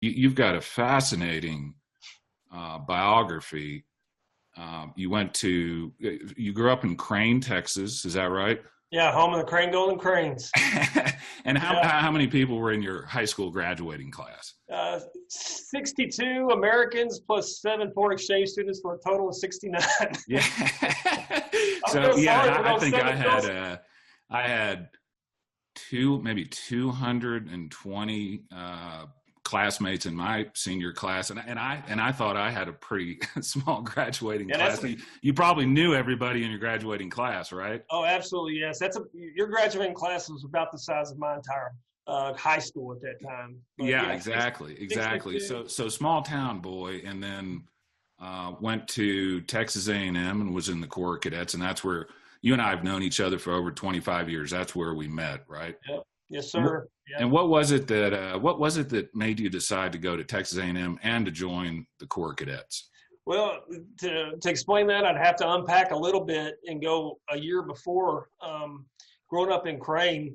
you've got a fascinating biography. You grew up in Crane, Texas. Is that right? Yeah, home of the Crane Golden Cranes. And Yeah, how many people were in your high school graduating class? 62 Americans plus 7 foreign exchange students for a total of 69. Yeah. I So feel yeah, sorry for I those think seven girls. I had maybe 220 classmates in my senior class, and I thought I had a pretty small graduating Yeah, class. You probably knew everybody in your graduating class, right? oh, absolutely, yes. Your graduating class was about the size of my entire high school at that time. But Yeah, yeah, exactly. 62. So small town boy, and then went to Texas A&M and was in the Corps of Cadets, and that's where you and I have known each other for over 25 years. That's where we met, right? Yep. Yes, And sir. Yep. what was it that made you decide to go to Texas A&M and to join the Corps of Cadets? Well, to explain that, I'd have to unpack a little bit and go a year before. Growing up in Crane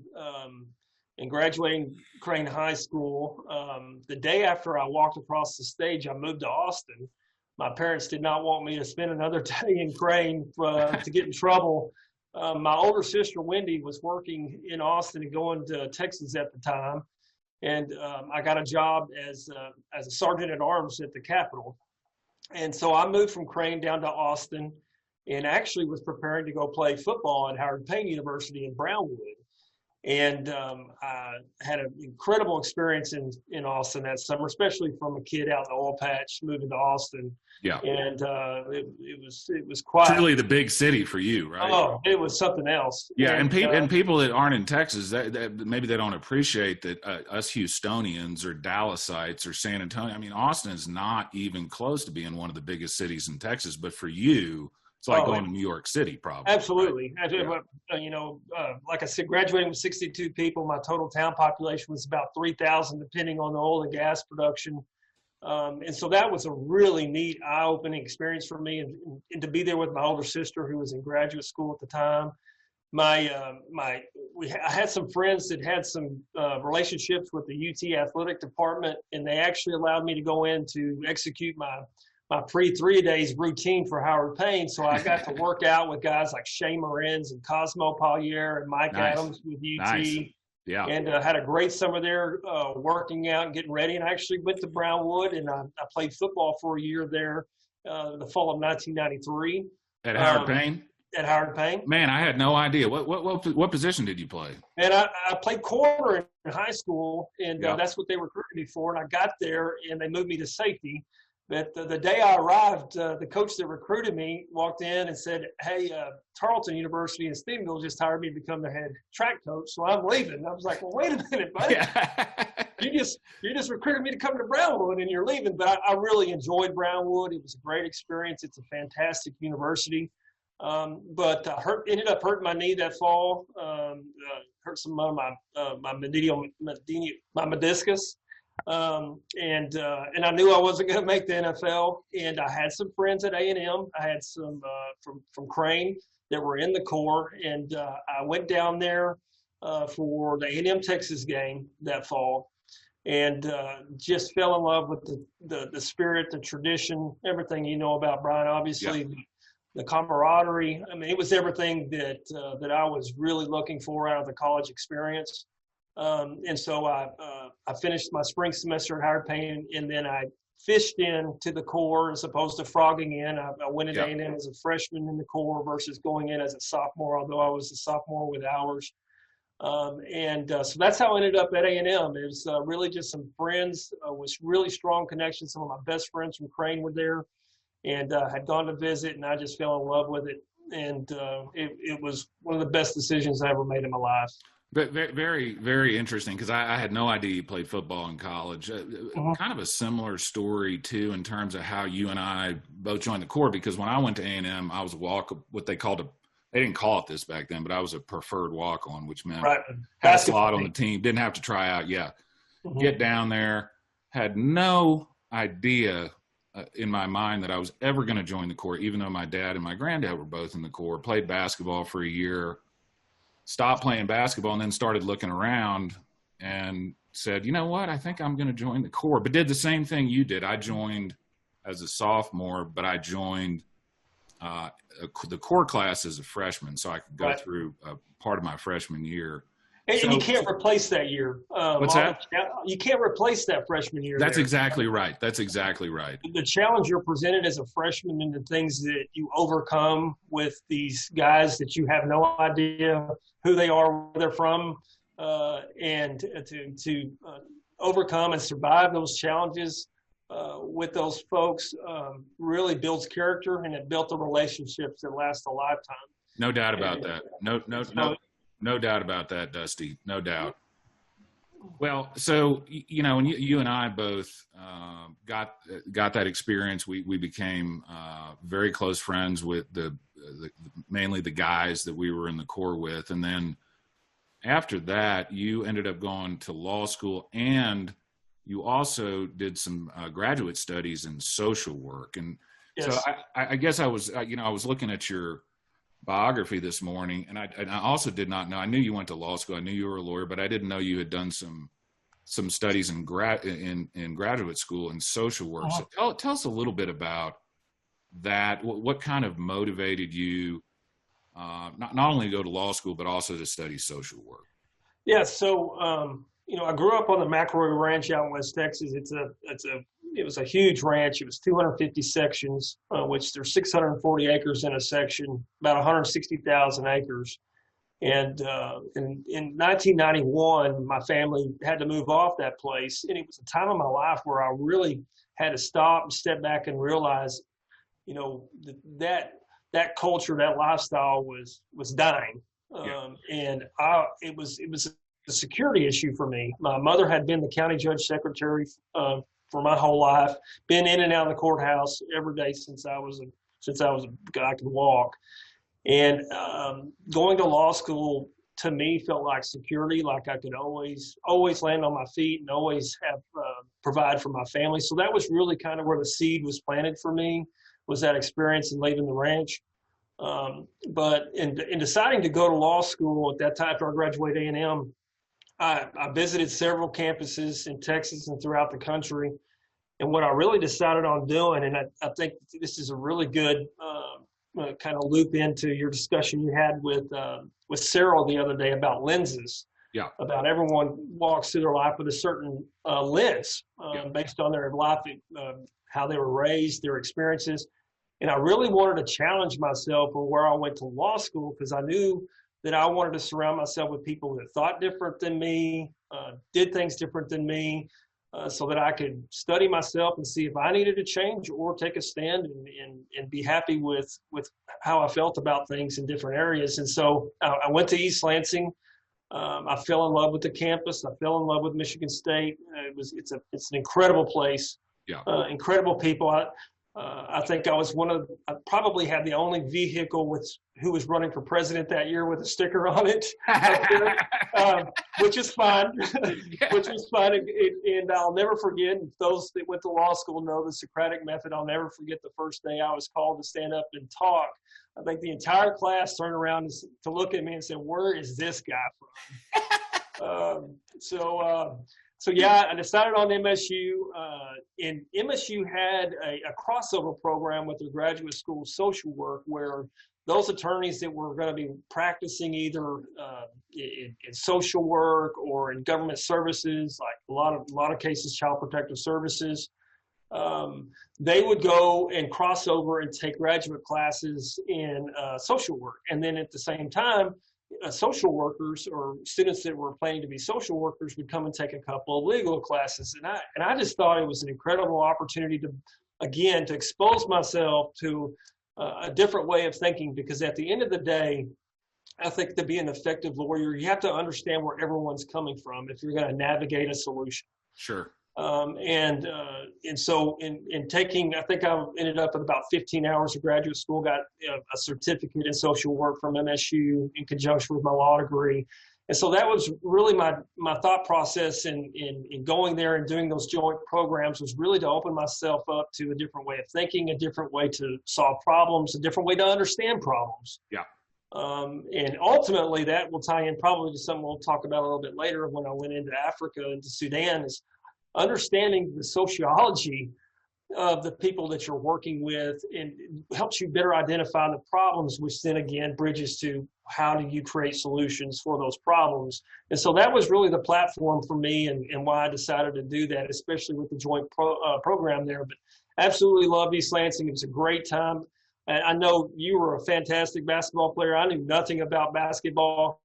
and graduating Crane High School, the day after I walked across the stage, I moved to Austin. My parents did not want me to spend another day in Crane to get in trouble. My older sister, Wendy, was working in Austin and going to Texas at the time. And I got a job as a sergeant at arms at the Capitol. And so I moved from Crane down to Austin and actually was preparing to go play football at Howard Payne University in Brownwood. And I had an incredible experience in Austin that summer, especially from a kid out in the oil patch moving to Austin. Yeah, And it was quite. truly the big city for you, right? Oh, it was something else. Yeah, And and people that aren't in Texas, that maybe they don't appreciate that us Houstonians or Dallasites or San Antonio. I mean, Austin is not even close to being one of the biggest cities in Texas, but for you, it's like going to New York City, probably. absolutely. Right? Yeah. Like I said, graduating with 62 people, my total town population was about 3,000, depending on the oil and gas production. And so that was a really neat, eye-opening experience for me, and to be there with my older sister who was in graduate school at the time. I had some friends that had some relationships with the UT athletic department, and they actually allowed me to go in to execute my pre-3 days routine for Howard Payne. So I got to work out with guys like Shea Morenz and Cosmo Pollier and Mike Nice. Adams with UT. Nice. Yeah. And had a great summer there working out and getting ready. And I actually went to Brownwood, and I played football for a year there the fall of 1993. At Howard Payne? At Howard Payne. Man, I had no idea. What position did you play? And I played corner in high school, and Yeah. that's what they recruited me for. And I got there, and they moved me to safety. But the day I arrived, the coach that recruited me walked in and said, "Hey, Tarleton University in Stephenville just hired me to become the head track coach, so I'm leaving." And I was like, "Well, wait a minute, buddy. Yeah. You just recruited me to come to Brownwood, and you're leaving." But I really enjoyed Brownwood. It was a great experience. It's a fantastic university. But ended up hurting my knee that fall. Hurt some of my meniscus. And I knew I wasn't going to make the NFL. And I had some friends at A&M. I had some from Crane that were in the Corps, and I went down there for the A&M Texas game that fall, and just fell in love with the spirit, the tradition, everything you know about Brian. Obviously, Yeah. the camaraderie. I mean, it was everything that I was really looking for out of the college experience. And so I finished my spring semester at Howard Payne, and then I fished in to the Corps as opposed to frogging in. I went into A&M as a freshman in the Corps versus going in as a sophomore, although I was a sophomore with hours. So that's how I ended up at A&M. It was really just some friends with really strong connections. Some of my best friends from Crane were there, and had gone to visit, and I just fell in love with it. And it was one of the best decisions I ever made in my life. But very, very interesting, because I had no idea you played football in college. Kind of a similar story, too, in terms of how you and I both joined the Corps, because when I went to A&M, I was what they called they didn't call it this back then, but I was a preferred walk-on, which meant had a slot on the team, didn't have to try out. Yeah. Mm-hmm. Get down there, had no idea in my mind that I was ever going to join the Corps, even though my dad and my granddad were both in the Corps. Played basketball for a year, stopped playing basketball, and then started looking around and said, you know what, I think I'm going to join the Corps, but did the same thing you did. I joined as a sophomore, but I joined the Corps class as a freshman, so I could go through part of my freshman year. And you can't replace that year. What's that? You can't replace that freshman year. That's exactly right. That's exactly right. The challenge you're presented as a freshman and the things that you overcome with these guys that you have no idea who they are, where they're from, and to overcome and survive those challenges with those folks really builds character, and it built the relationships that last a lifetime. No doubt about that. No doubt about that, Dusty. No doubt. Well, so, you know, when you and I both got that experience, we became very close friends with mainly the guys that we were in the Corps with. And then after that, you ended up going to law school, and you also did some graduate studies in social work. And yes. So I guess I was looking at your biography this morning, and I also did not know. I knew you went to law school. I knew you were a lawyer, but I didn't know you had done some studies in graduate school in social work. So tell us a little bit about that. What kind of motivated you not only to go to law school, but also to study social work? Yeah. So I grew up on the McElroy Ranch out in West Texas. It was a huge ranch. It was 250 sections, which there's 640 acres in a section, about 160,000 acres. And in 1991, my family had to move off that place. And it was a time of my life where I really had to stop and step back and realize, that culture, that lifestyle was dying. And it was a security issue for me. My mother had been the county judge secretary for my whole life, been in and out of the courthouse every day since I was a guy could walk. And going to law school to me felt like security, like I could always land on my feet and always have provide for my family. So that was really kind of where the seed was planted for me, was that experience in leaving the ranch. But in deciding to go to law school at that time after I graduated A&M, I visited several campuses in Texas and throughout the country. And what I really decided on doing, and I think this is a really good kind of loop into your discussion you had with Cyril the other day about lenses. Yeah. About everyone walks through their life with a certain lens based on their life, how they were raised, their experiences. And I really wanted to challenge myself on where I went to law school, because I knew that I wanted to surround myself with people that thought different than me, did things different than me, so that I could study myself and see if I needed to change or take a stand and be happy with how I felt about things in different areas. And so I went to East Lansing. I fell in love with the campus. I fell in love with Michigan State. It's an incredible place. Yeah. Incredible people. I think I probably had the only vehicle who was running for president that year with a sticker on it, which is fun, which was fun. And I'll never forget, those that went to law school know the Socratic method. I'll never forget the first day I was called to stand up and talk. I think the entire class turned around to look at me and said, "Where is this guy from?" So yeah, I decided on MSU, and MSU had a crossover program with their graduate school social work, where those attorneys that were going to be practicing either in social work or in government services, like a lot of cases, child protective services, they would go and cross over and take graduate classes in social work. And then at the same time, social workers or students that were planning to be social workers would come and take a couple of legal classes. And I just thought it was an incredible opportunity to expose myself to a different way of thinking, because at the end of the day, I think to be an effective lawyer, you have to understand where everyone's coming from if you're going to navigate a solution. Sure. And so in taking, I think I ended up at about 15 hours of graduate school, got a certificate in social work from MSU in conjunction with my law degree. And so that was really my thought process in going there and doing those joint programs, was really to open myself up to a different way of thinking, a different way to solve problems, a different way to understand problems. Yeah. And ultimately, that will tie in probably to something we'll talk about a little bit later when I went into Africa, into Sudan, is understanding the sociology of the people that you're working with, and helps you better identify the problems, which then again bridges to how do you create solutions for those problems. And so that was really the platform for me, and why I decided to do that, especially with the joint program there. But absolutely loved East Lansing. It was a great time. And I know you were a fantastic basketball player. I knew nothing about basketball.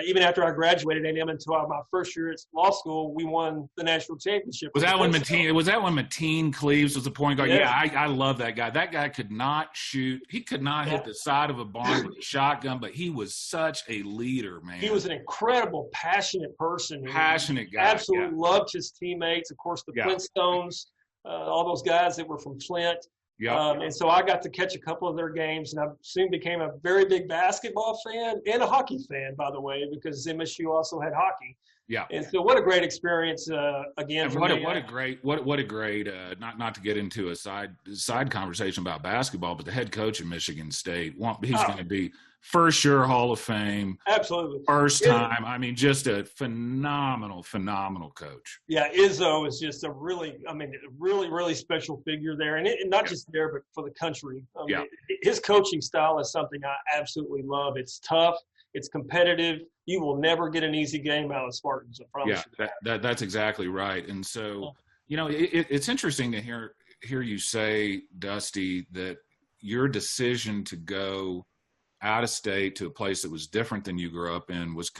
Even after I graduated A&M, until my first year at law school, we won the national championship. Was that when Mateen Cleaves was the point guard? Yeah, I love that guy. That guy could not shoot. He could not hit the side of a barn with a shotgun, but he was such a leader, man. He was an incredible, passionate person. Passionate guy. Absolutely loved his teammates. Of course, the Flintstones, all those guys that were from Flint. And so I got to catch a couple of their games, and I soon became a very big basketball fan and a hockey fan, by the way, because MSU also had hockey. Yeah. And so what a great experience again. What a great not to get into a side conversation about basketball, but the head coach of Michigan State, he's going to be first sure Hall of Fame. Absolutely. First time. I mean, just a phenomenal coach. Yeah, Izzo is just a really special figure there. And not just there, but for the country. His coaching style is something I absolutely love. It's tough. It's competitive. You will never get an easy game out of the Spartans, I promise you. That's exactly right. And so, it's interesting to hear you say, Dusty, that your decision to go out of state to a place that was different than you grew up in was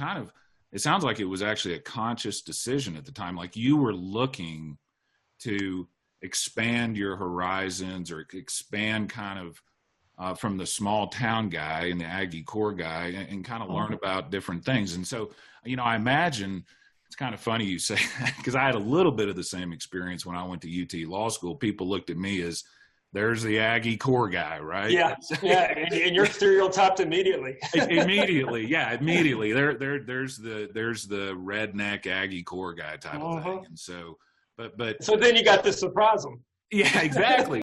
it sounds like it was actually a conscious decision at the time. Like you were looking to expand your horizons, or expand from the small town guy and the Aggie core guy, and kind of learn about different things. And so, I imagine it's kind of funny you say that, because I had a little bit of the same experience when I went to UT Law School. People looked at me as, there's the Aggie core guy, right? Yeah, and you're stereotyped immediately. Immediately. There's the redneck Aggie core guy type of thing. And so, but so then you got to surprise them. Yeah, exactly.